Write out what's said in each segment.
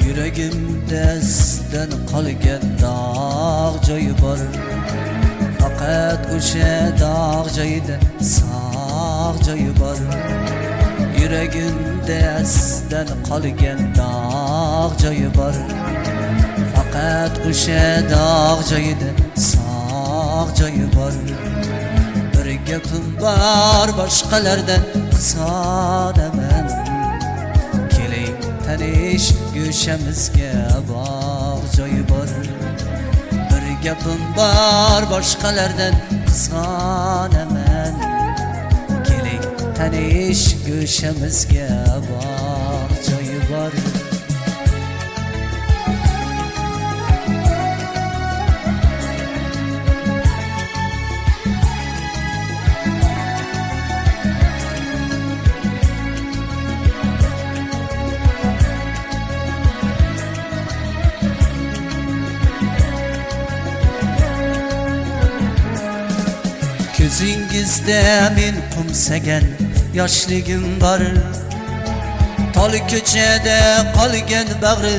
Yüreğimde sizden qolgan dağ joyi bor. Faqat o'sha dağ joyida sog' joyi bor. Yüreğimde sizden qolgan dağ joyi bor. Faqat o'sha dağ joyida sog' joyi bor. Bir gapim bor boshqalardan qisonaman. Keling tanish go'shamizga bog' joyi bor. Bir gapim bor boshqalardan qisonaman. Keling tanish go'shamizga bog' joyi bor. Ko'zingizda men qumsagan yoshligim bor. Tol ko'chada qolgan bag'ri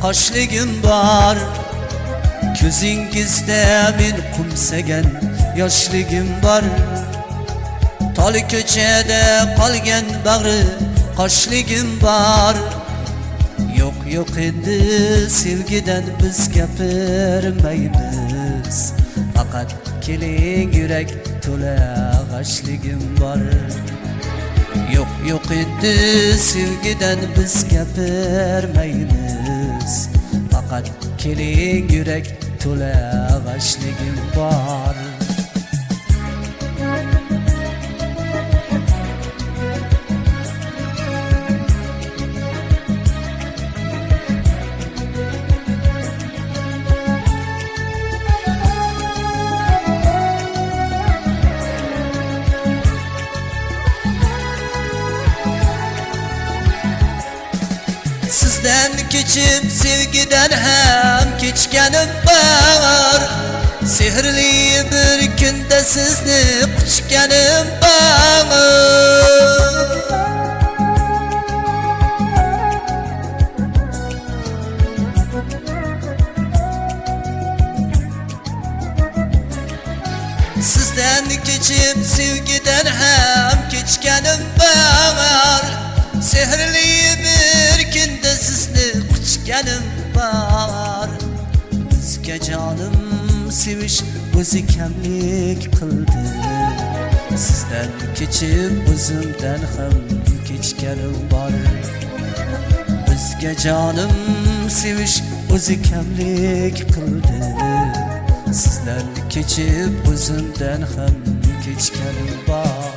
qoshligim bor. Ko'zingizda men qumsagan yoshligim bor. Tol ko'chada qolgan bag'ri qoshligim bor. Yo'q endi sevgidan biz gapirmaymiz. Faqat keling yurak to'la g'ashligim bor. Yo'q endi sevgidan biz gapirmaymiz. Faqat keling yurak to'la g'ashligim bor. Sizden kechib sevgiden ham kechganim bor. Sehrli bir kunda sizni quchganim bor. Sizden kechib sevgiden ham kechganim bor. Sehrli bir kunda sizni quchganim bor. Bizga jonim sevish o'zi kamlik qildi. Sizdan kechib o'zimdan ham kechganim bor. Bizga jonim sevish o'zi kamlik qildi. Sizdan kechib o'zimdan ham kechganim bor.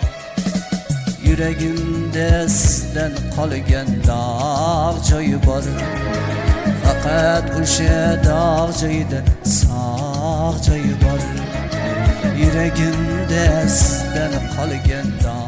Yüreğimde sizden qolgan dağ joyi bor. Faqat o'sha dağ joyida sog' joyi bor. Yüreğimde sizden qolgan dağ